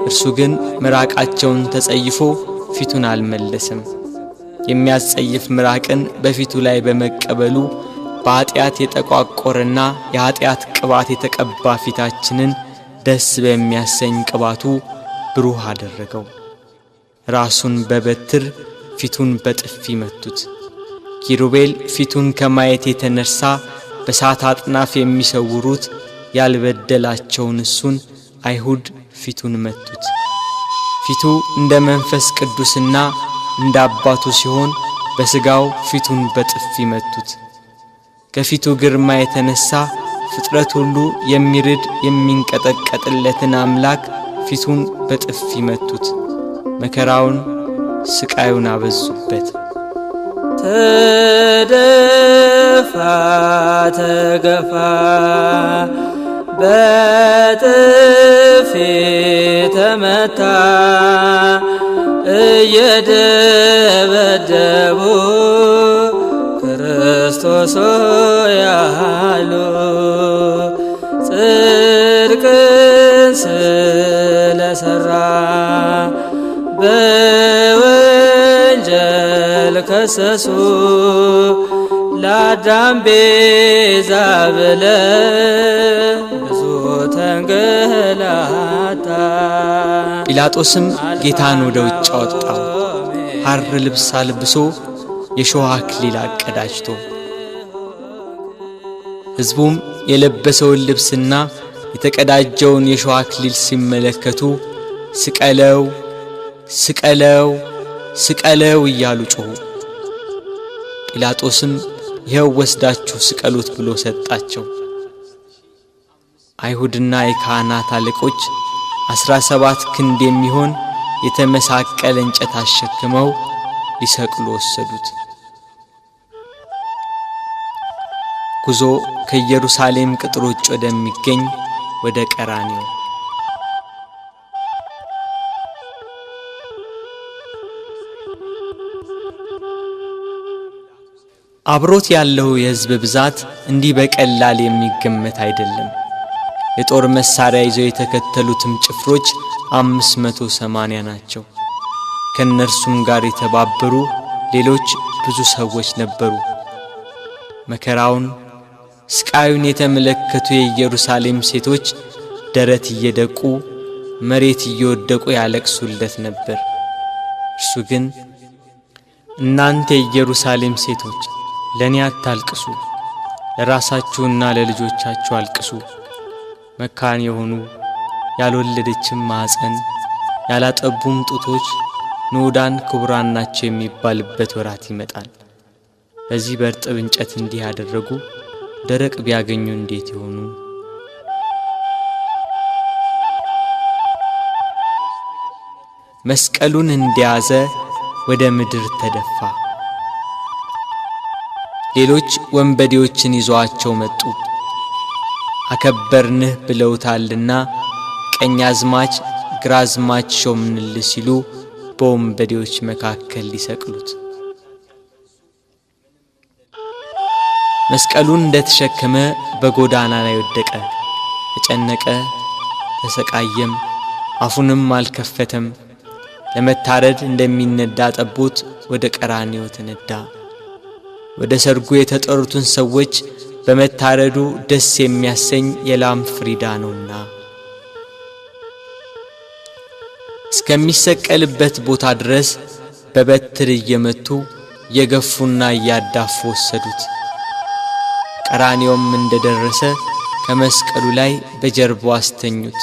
እርሱ ግን ምራቃቸውን ተጸይፎ ፊቱን አልመለሰም። የሚያስጸይፍ ምራቅን በፊቱ ላይ በመቀበሉ በኃጢአት የተቋቆረና የኃጢአት ቅባት የተቀባ ፊታችንን ደስ በሚያሰኝ ቅባቱ ብሩህ አደረገው። ራሱን በበትር ፊቱን በጥፊ መቱት። ኪሩቤል ፊቱን ከማየት የተነሳ በሳት አጥናፍ የሚሰውሩት ያልበደላቸውን እሱን አይሁድ ፊቱን መቱት። ፊቱ እንደ መንፈስ ቅዱስና እንደ አባቱ ሲሆን በሥጋው ፊቱን በጥፊ መቱት። ከፊቱ ግርማ የተነሳ ፍጥረት ሁሉ የሚርድ የሚንቀጠቀጥለትን አምላክ ፊቱን በጥፊ መቱት። መከራውን ስቃዩን አበዙበት። ተደፋ ተገፋ በጥፊ ተመታ እየደበደቡ ክርስቶስ ያሉ ጽድቅን ስለሰራ በወንጀል ከሰሱ ለአዳም ቤዛ ብለ ብዙ ተንገላታ። ጲላጦስም ጌታን ወደ ውጭ አወጣው፣ ሐር ልብስ አልብሶ የሾህ አክሊል አቀዳጅቶ። ሕዝቡም የለበሰውን ልብስና የተቀዳጀውን የሾህ አክሊል ሲመለከቱ ስቀለው ስቀለው ስቀለው እያሉ ጮኹ። ጲላጦስም ይኸው ወስዳችሁ ስቀሉት ብሎ ሰጣቸው። አይሁድና የካህናት አለቆች 17 ክንድ የሚሆን የተመሳቀለ እንጨት አሸክመው ሊሰቅሉ ወሰዱት። ጉዞ ከኢየሩሳሌም ቅጥሮች ወደሚገኝ ወደ ቀራንዮ። አብሮት ያለው የሕዝብ ብዛት እንዲህ በቀላል የሚገመት አይደለም። የጦር መሳሪያ ይዘው የተከተሉትም ጭፍሮች 580 ናቸው። ከነርሱም ጋር የተባበሩ ሌሎች ብዙ ሰዎች ነበሩ። መከራውን ስቃዩን የተመለከቱ የኢየሩሳሌም ሴቶች ደረት እየደቁ መሬት እየወደቁ ያለቅሱለት ነበር። እርሱ ግን እናንተ የኢየሩሳሌም ሴቶች ለኔ አታልቅሱ፣ ለራሳችሁና ለልጆቻችሁ አልቅሱ። መካን የሆኑ ያልወለደችም ማኅፀን ያላጠቡም ጡቶች ንዑዳን ክቡራን ናቸው የሚባልበት ወራት ይመጣል። በዚህ በርጥብ እንጨት እንዲህ ያደረጉ ደረቅ ቢያገኙ እንዴት ይሆኑ? መስቀሉን እንደያዘ ወደ ምድር ተደፋ። ሌሎች ወንበዴዎችን ይዘዋቸው መጡ። አከበርንህ ብለውታልና ቀኛዝማች ግራዝማች ሾምንልህ ሲሉ በወንበዴዎች መካከል ሊሰቅሉት። መስቀሉን እንደተሸከመ በጎዳና ላይ ወደቀ፣ ተጨነቀ፣ ተሰቃየም፣ አፉንም አልከፈተም። ለመታረድ እንደሚነዳ ጠቦት ወደ ቀራንዮ ተነዳ። ወደ ሰርጉ የተጠሩትን ሰዎች በመታረዱ ደስ የሚያሰኝ የላም ፍሪዳ ነውና እስከሚሰቀልበት ቦታ ድረስ በበትር እየመቱ እየገፉና እያዳፉ ወሰዱት። ቀራንዮም እንደደረሰ ከመስቀሉ ላይ በጀርባው አስተኙት።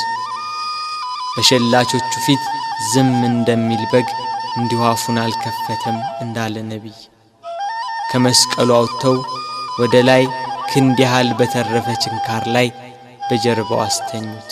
በሸላቾቹ ፊት ዝም እንደሚል በግ እንዲሁ አፉን አልከፈተም እንዳለ ነቢይ ከመስቀሉ አውጥተው ወደ ላይ ክንድ ያህል በተረፈ ችንካር ላይ በጀርባው አስተኙት።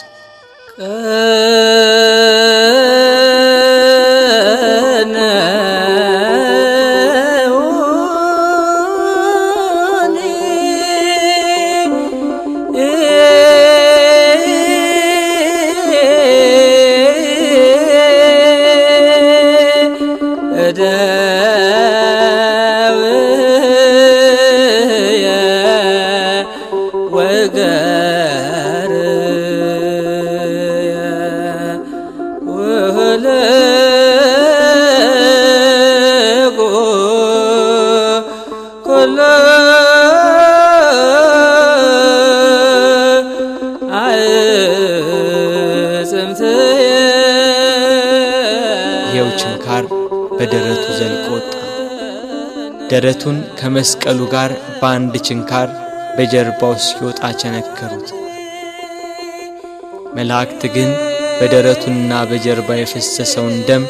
ይኸው ችንካር በደረቱ ዘልቆ ወጣ። ደረቱን ከመስቀሉ ጋር በአንድ ችንካር በጀርባው ሲወጣ ቸነከሩት። መላእክት ግን በደረቱና በጀርባ የፈሰሰውን ደም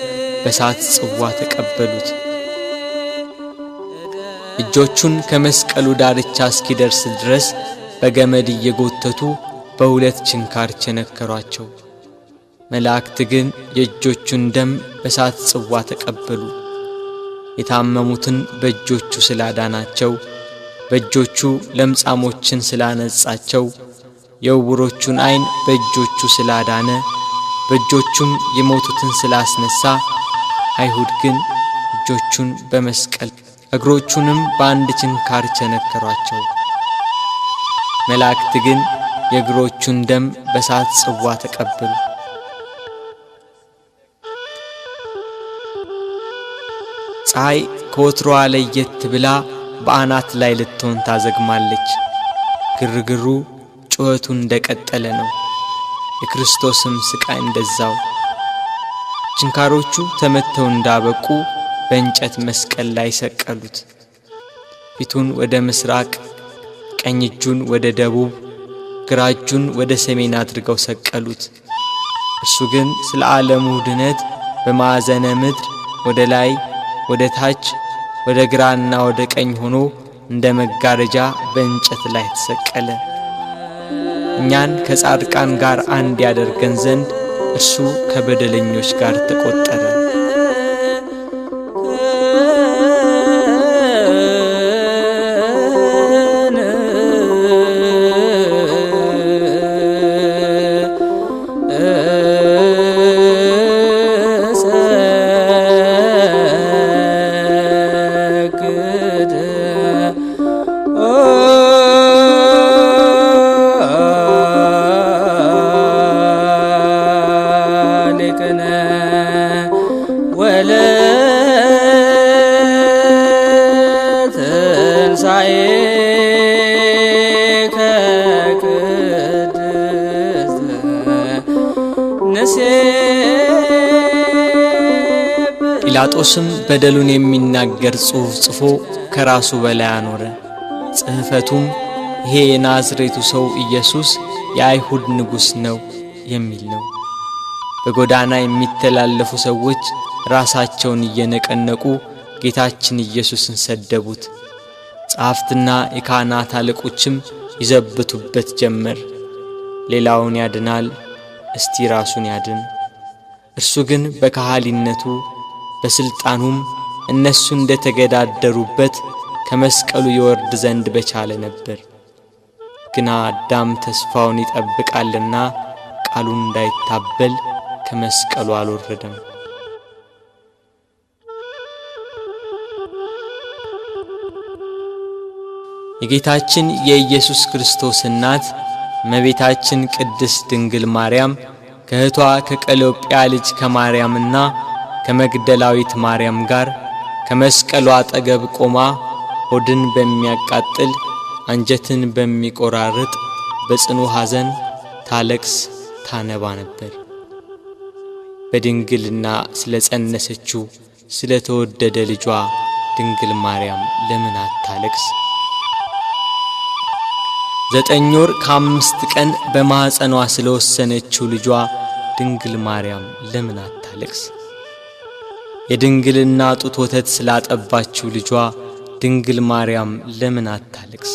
በሳት ጽዋ ተቀበሉት። እጆቹን ከመስቀሉ ዳርቻ እስኪደርስ ድረስ በገመድ እየጎተቱ በሁለት ችንካር ቸነከሯቸው። መላእክት ግን የእጆቹን ደም በሳት ጽዋ ተቀበሉ። የታመሙትን በእጆቹ ስላዳናቸው፣ በእጆቹ ለምጻሞችን ስላነጻቸው፣ የዕውሮቹን ዓይን በእጆቹ ስላዳነ፣ በእጆቹም የሞቱትን ስላስነሳ፣ አይሁድ ግን እጆቹን በመስቀል እግሮቹንም በአንድ ችንካር ቸነከሯቸው። መላእክት ግን የእግሮቹን ደም በሳት ጽዋ ተቀበሉ። ፀሐይ ከወትሮዋ ለየት ብላ በአናት ላይ ልትሆን ታዘግማለች። ግርግሩ ጩኸቱ እንደቀጠለ ነው። የክርስቶስም ስቃይ እንደዛው። ችንካሮቹ ተመተው እንዳበቁ በእንጨት መስቀል ላይ ሰቀሉት። ፊቱን ወደ ምስራቅ፣ ቀኝ እጁን ወደ ደቡብ፣ ግራ እጁን ወደ ሰሜን አድርገው ሰቀሉት። እሱ ግን ስለ ዓለሙ ድነት በማዕዘነ ምድር ወደ ላይ ወደ ታች ወደ ግራና ወደ ቀኝ ሆኖ እንደ መጋረጃ በእንጨት ላይ ተሰቀለ። እኛን ከጻድቃን ጋር አንድ ያደርገን ዘንድ እርሱ ከበደለኞች ጋር ተቆጠረ። ጲላጦስም በደሉን የሚናገር ጽሑፍ ጽፎ ከራሱ በላይ አኖረ። ጽሕፈቱም ይሄ የናዝሬቱ ሰው ኢየሱስ የአይሁድ ንጉሥ ነው የሚል ነው። በጎዳና የሚተላለፉ ሰዎች ራሳቸውን እየነቀነቁ ጌታችን ኢየሱስን ሰደቡት። ጸሐፍትና የካህናት አለቆችም ይዘብቱበት ጀመር። ሌላውን ያድናል፣ እስቲ ራሱን ያድን። እርሱ ግን በካህሊነቱ በስልጣኑም እነሱ እንደተገዳደሩበት ከመስቀሉ ይወርድ ዘንድ በቻለ ነበር። ግና አዳም ተስፋውን ይጠብቃልና ቃሉን እንዳይታበል ከመስቀሉ አልወረደም። የጌታችን የኢየሱስ ክርስቶስ እናት እመቤታችን ቅድስት ድንግል ማርያም ከእህቷ ከቀሎጵያ ልጅ ከማርያምና ከመግደላዊት ማርያም ጋር ከመስቀሉ አጠገብ ቆማ ሆድን በሚያቃጥል አንጀትን በሚቆራርጥ በጽኑ ሐዘን ታለቅስ ታነባ ነበር። በድንግልና ስለጸነሰችው ስለተወደደ ልጇ ድንግል ማርያም ለምን አታለቅስ? 9 ወር ከ5 ቀን በማኅፀኗ ስለወሰነችው ልጇ ድንግል ማርያም ለምን አታለቅስ? የድንግልና ጡት ወተት ስላጠባችው ልጇ ድንግል ማርያም ለምን አታለቅስ?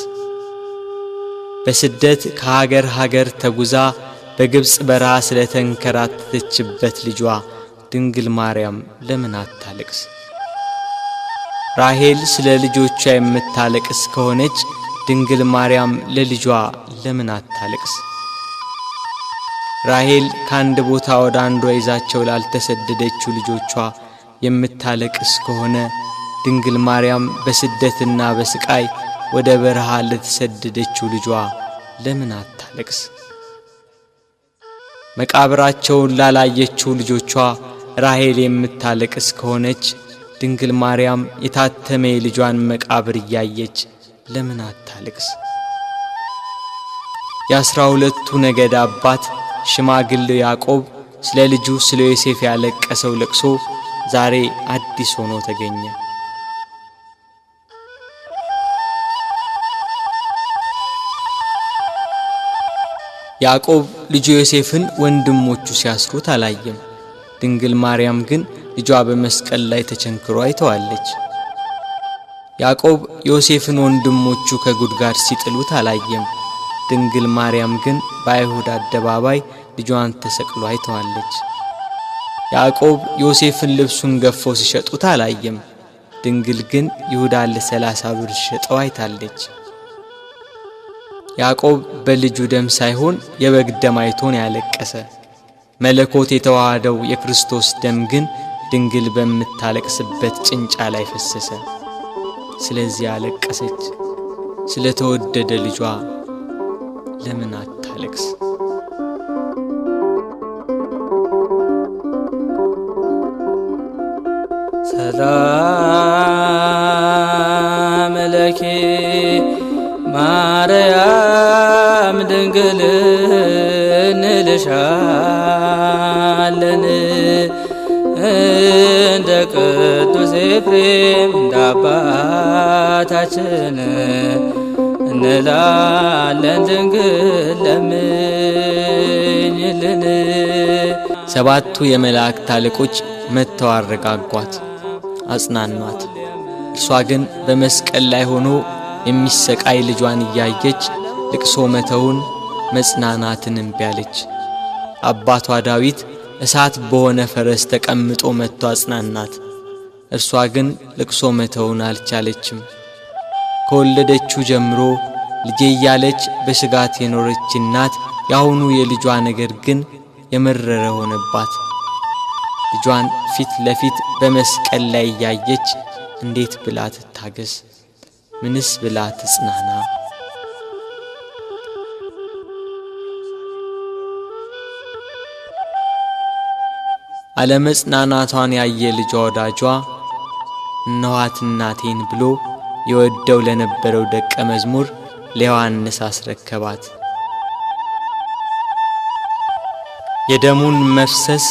በስደት ከሀገር ሀገር ተጉዛ በግብጽ በረሃ ስለተንከራተተችበት ልጇ ድንግል ማርያም ለምን አታለቅስ? ራሔል ስለ ልጆቿ የምታለቅስ ከሆነች ድንግል ማርያም ለልጇ ለምን አታለቅስ? ራሔል ከአንድ ቦታ ወደ አንዷ ይዛቸው ላልተሰደደችው ልጆቿ የምታለቅስ ከሆነ ድንግል ማርያም በስደትና በስቃይ ወደ በረሃ ለተሰደደችው ልጇ ለምን አታለቅስ? መቃብራቸውን ላላየችው ልጆቿ ራሔል የምታለቅስ ከሆነች ድንግል ማርያም የታተመ ልጇን መቃብር እያየች ለምን አታለቅስ? የ12ቱ ነገድ አባት ሽማግሌው ያዕቆብ ስለ ልጁ ስለ ዮሴፍ ያለቀሰው ለቅሶ ዛሬ አዲስ ሆኖ ተገኘ። ያዕቆብ ልጁ ዮሴፍን ወንድሞቹ ሲያስሩት አላየም። ድንግል ማርያም ግን ልጇ በመስቀል ላይ ተቸንክሮ አይተዋለች። ያዕቆብ ዮሴፍን ወንድሞቹ ከጉድጓድ ሲጥሉት አላየም። ድንግል ማርያም ግን በአይሁድ አደባባይ ልጇን ተሰቅሎ አይተዋለች። ያዕቆብ ዮሴፍን ልብሱን ገፈው ሲሸጡት አላየም። ድንግል ግን ይሁዳን ለ30 ብር ሸጠው አይታለች። ያዕቆብ በልጁ ደም ሳይሆን የበግ ደም አይቶን ያለቀሰ። መለኮት የተዋሃደው የክርስቶስ ደም ግን ድንግል በምታለቅስበት ጭንጫ ላይ ፈሰሰ። ስለዚህ አለቀሰች። ስለተወደደ ልጇ ለምን አታለቅስ? ሰላም ለኪ ማርያም ድንግል እንልሻለን እንደ ቅዱስ ኤፍሬም እንደ አባታችን እንላለን ድንግል ለምኝልን። ሰባቱ የመላእክት አለቆች መጥተው አረጋጓት፣ አጽናኗት። እርሷ ግን በመስቀል ላይ ሆኖ የሚሰቃይ ልጇን እያየች ልቅሶ መተውን መጽናናትን እምቢ አለች። አባቷ ዳዊት እሳት በሆነ ፈረስ ተቀምጦ መጥቶ አጽናናት። እርሷ ግን ልቅሶ መተውን አልቻለችም። ከወለደችው ጀምሮ ልጄ እያለች በስጋት የኖረች እናት ያሁኑ የልጇ ነገር ግን የመረረ ሆነባት። ልጇን ፊት ለፊት በመስቀል ላይ ያየች እንዴት ብላ ትታገስ? ምንስ ብላ ትጽናና? አለመጽናናቷን ያየ ልጇ ወዳጇ እነኋት እናቴን ብሎ የወደው ለነበረው ደቀ መዝሙር ለዮሐንስ አስረከባት። የደሙን መፍሰስ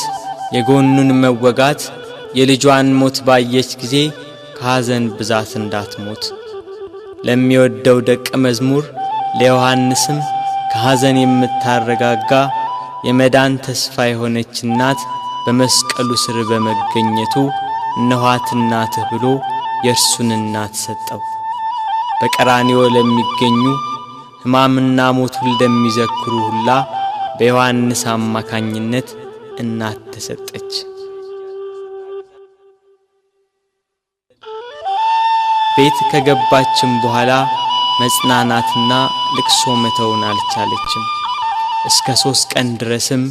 የጎኑን መወጋት የልጇን ሞት ባየች ጊዜ ከሐዘን ብዛት እንዳትሞት ለሚወደው ደቀ መዝሙር ለዮሐንስም ከሐዘን የምታረጋጋ የመዳን ተስፋ የሆነች እናት በመስቀሉ ስር በመገኘቱ እነኋት እናትህ ብሎ የእርሱን እናት ሰጠው። በቀራንዮ ለሚገኙ ሕማምና ሞቱን ለሚዘክሩ ሁላ በዮሐንስ አማካኝነት እናት ተሰጠች። ቤት ከገባችም በኋላ መጽናናትና ልቅሶ መተውን አልቻለችም። እስከ 3 ቀን ድረስም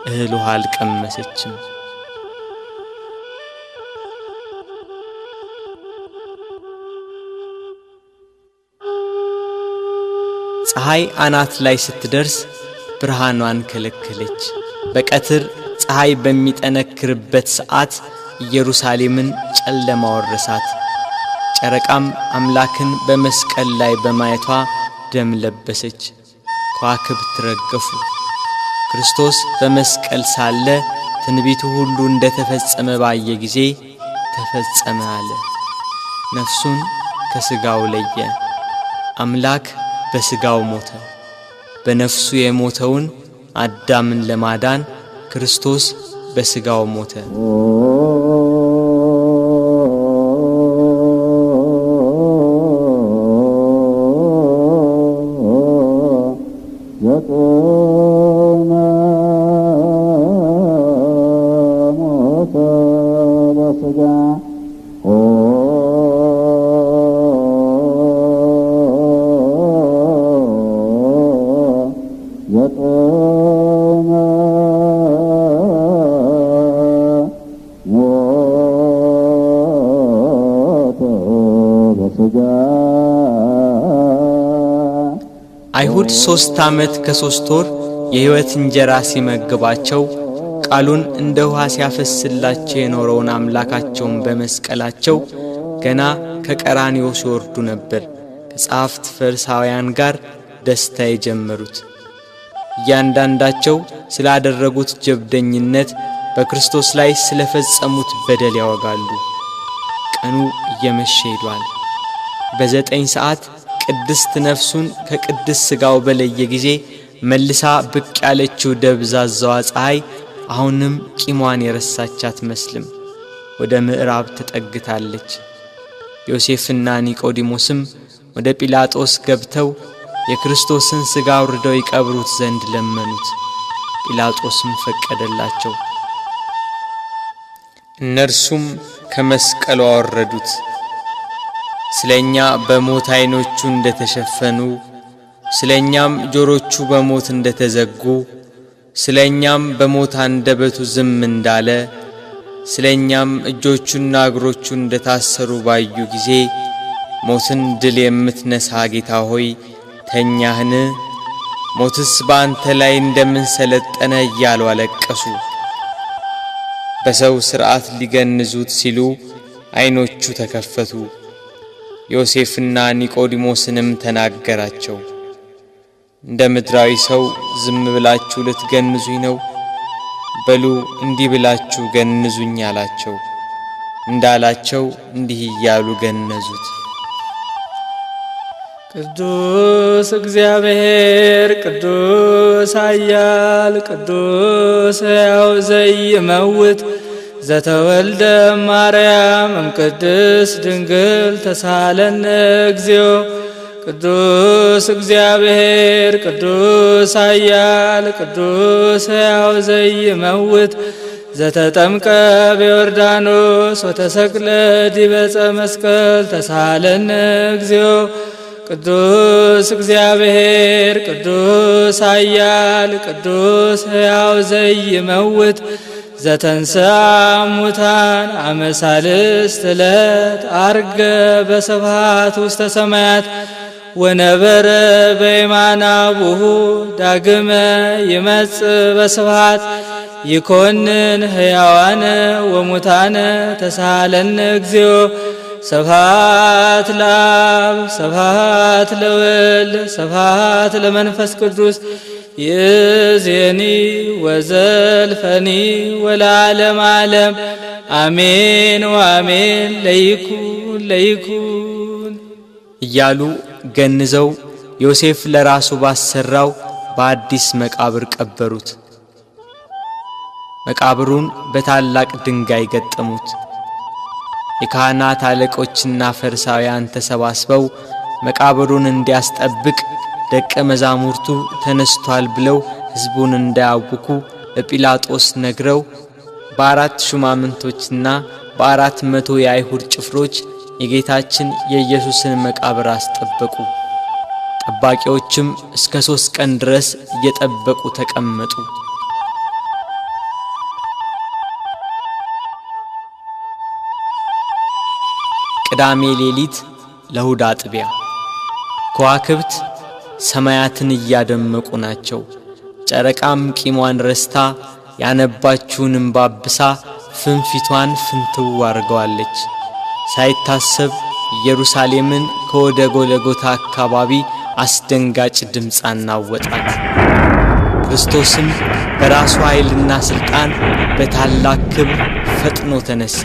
እህል ውሃ አልቀመሰችም። ፀሐይ አናት ላይ ስትደርስ ብርሃኗን ከለከለች። በቀትር ፀሐይ በሚጠነክርበት ሰዓት ኢየሩሳሌምን ጨለማ ወረሳት። ጨረቃም አምላክን በመስቀል ላይ በማየቷ ደም ለበሰች። ከዋክብት ረገፉ። ክርስቶስ በመስቀል ሳለ ትንቢቱ ሁሉ እንደተፈጸመ ባየ ጊዜ ተፈጸመ አለ። ነፍሱን ከሥጋው ለየ። አምላክ በሥጋው ሞተ። በነፍሱ የሞተውን አዳምን ለማዳን ክርስቶስ በሥጋው ሞተ። ዘጦመ ሞተ በሥጋ ዘጦመ ሞተ በሥጋ አይሁድ 3 ዓመት ከ3 ወር የሕይወት እንጀራ ሲመግባቸው ቃሉን እንደ ውሃ ሲያፈስላቸው የኖረውን አምላካቸውን በመስቀላቸው ገና ከቀራንዮ ሲወርዱ ነበር ከጸሐፍት ፈሪሳውያን ጋር ደስታ የጀመሩት። እያንዳንዳቸው ስላደረጉት ጀብደኝነት በክርስቶስ ላይ ስለፈጸሙት በደል ያወጋሉ። ቀኑ እየመሸ ሄዷል። በ9 ሰዓት ቅድስት ነፍሱን ከቅድስ ሥጋው በለየ ጊዜ መልሳ ብቅ ያለችው ደብዛዛዋ ፀሐይ አሁንም ቂሟን የረሳች አትመስልም። ወደ ምዕራብ ተጠግታለች። ዮሴፍና ኒቆዲሞስም ወደ ጲላጦስ ገብተው የክርስቶስን ሥጋ አውርደው ይቀብሩት ዘንድ ለመኑት። ጲላጦስም ፈቀደላቸው። እነርሱም ከመስቀሉ አወረዱት። ስለኛ በሞት ዓይኖቹ እንደተሸፈኑ፣ ስለኛም ጆሮቹ በሞት እንደተዘጉ፣ ስለኛም በሞት አንደበቱ ዝም እንዳለ፣ ስለኛም እጆቹና እግሮቹ እንደታሰሩ ባዩ ጊዜ ሞትን ድል የምትነሳ ጌታ ሆይ ተኛህን? ሞትስ በአንተ ላይ እንደምን ሰለጠነ እያሉ አለቀሱ። በሰው ሥርዓት ሊገንዙት ሲሉ ዓይኖቹ ተከፈቱ። ዮሴፍና ኒቆዲሞስንም ተናገራቸው። እንደ ምድራዊ ሰው ዝም ብላችሁ ልትገንዙኝ ነው? በሉ እንዲህ ብላችሁ ገንዙኝ አላቸው። እንዳላቸው እንዲህ እያሉ ገነዙት። ቅዱስ እግዚአብሔር ቅዱስ ኃያል ቅዱስ ሕያው ዘይመውት ዘተወልደ ማርያም እምቅድስት ድንግል ተሳለነ እግዚኦ። ቅዱስ እግዚአብሔር ቅዱስ ኃያል ቅዱስ ሕያው ዘይመውት ዘተጠምቀ በዮርዳኖስ ወተሰቅለ ዲበ ዕፀ መስቀል ተሳለነ እግዚኦ። ቅዱስ እግዚአብሔር ቅዱስ ኃያል ቅዱስ ሕያው ዘይመውት ዘተንሥአ እሙታን አመ ሣልስት ዕለት ዐርገ በስብሐት ውስተ ሰማያት ወነበረ በየማነ አቡሁ ዳግመ ይመጽእ በስብሐት ይኰንን ሕያዋነ ወሙታነ ተሳሃለነ እግዚኦ። ስብሐት ለአብ ስብሐት ለወልድ ስብሐት ለመንፈስ ቅዱስ ይእዜኒ ወዘልፈኒ ወለዓለመ ዓለም አሜን ወአሜን። ለይኩን ለይኩን እያሉ ገንዘው ዮሴፍ ለራሱ ባሰራው በአዲስ መቃብር ቀበሩት። መቃብሩን በታላቅ ድንጋይ ገጠሙት። የካህናት አለቆችና ፈሪሳውያን ተሰባስበው መቃብሩን እንዲያስጠብቅ ደቀ መዛሙርቱ ተነስቷል ብለው ሕዝቡን እንዳያውኩ ለጲላጦስ ነግረው በ4 ሹማምንቶችና በ400 የአይሁድ ጭፍሮች የጌታችን የኢየሱስን መቃብር አስጠበቁ። ጠባቂዎችም እስከ 3 ቀን ድረስ እየጠበቁ ተቀመጡ። ቅዳሜ ሌሊት ለእሁድ አጥቢያ ከዋክብት ሰማያትን እያደመቁ ናቸው። ጨረቃም ቂሟን ረስታ ያነባችውን እንባ አብሳ ፍንፊቷን ፍንትው አርገዋለች። ሳይታሰብ ኢየሩሳሌምን ከወደ ጎልጎታ አካባቢ አስደንጋጭ ድምፅ አናወጣት። ክርስቶስም በራሱ ኃይልና ሥልጣን በታላቅ ክብር ፈጥኖ ተነሳ።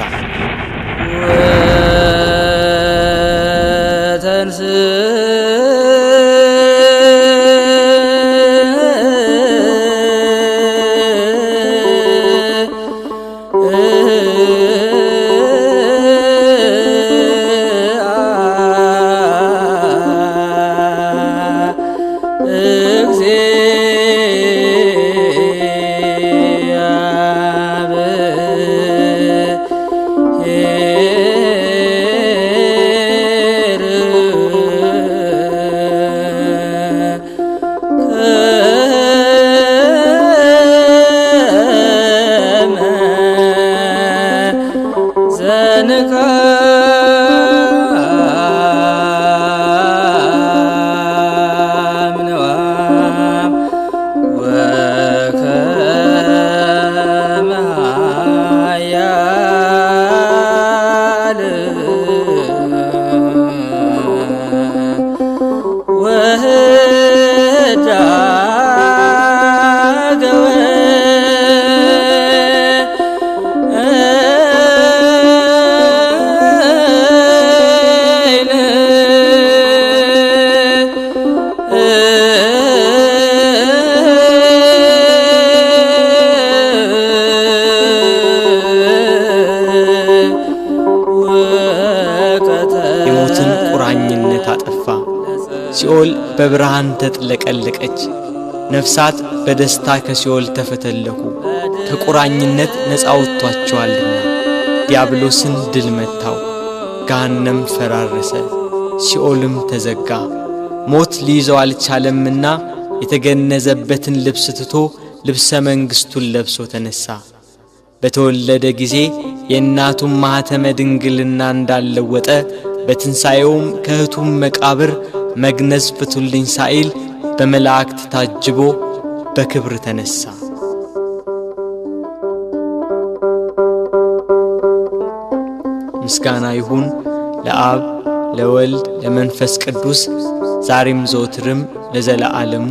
የሞትን ቁራኝነት አጠፋ። ሲኦል በብርሃን ተጥለቀለቀች። ነፍሳት በደስታ ከሲኦል ተፈተለኩ። ከቁራኝነት ነፃ ወጥቷቸዋልና። ዲያብሎስን ድል መታው። ገሃነም ፈራረሰ፣ ሲኦልም ተዘጋ። ሞት ሊይዘው አልቻለምና የተገነዘበትን ልብስ ትቶ ልብሰ መንግሥቱን ለብሶ ተነሳ። በተወለደ ጊዜ የእናቱን ማኅተመ ድንግልና እንዳለወጠ በትንሣኤውም ከእህቱም መቃብር መግነዝ ፍቱልኝ ሳይል በመላእክት ታጅቦ በክብር ተነሳ። ምስጋና ይሁን ለአብ ለወልድ ለመንፈስ ቅዱስ ዛሬም ዘወትርም ለዘለዓለሙ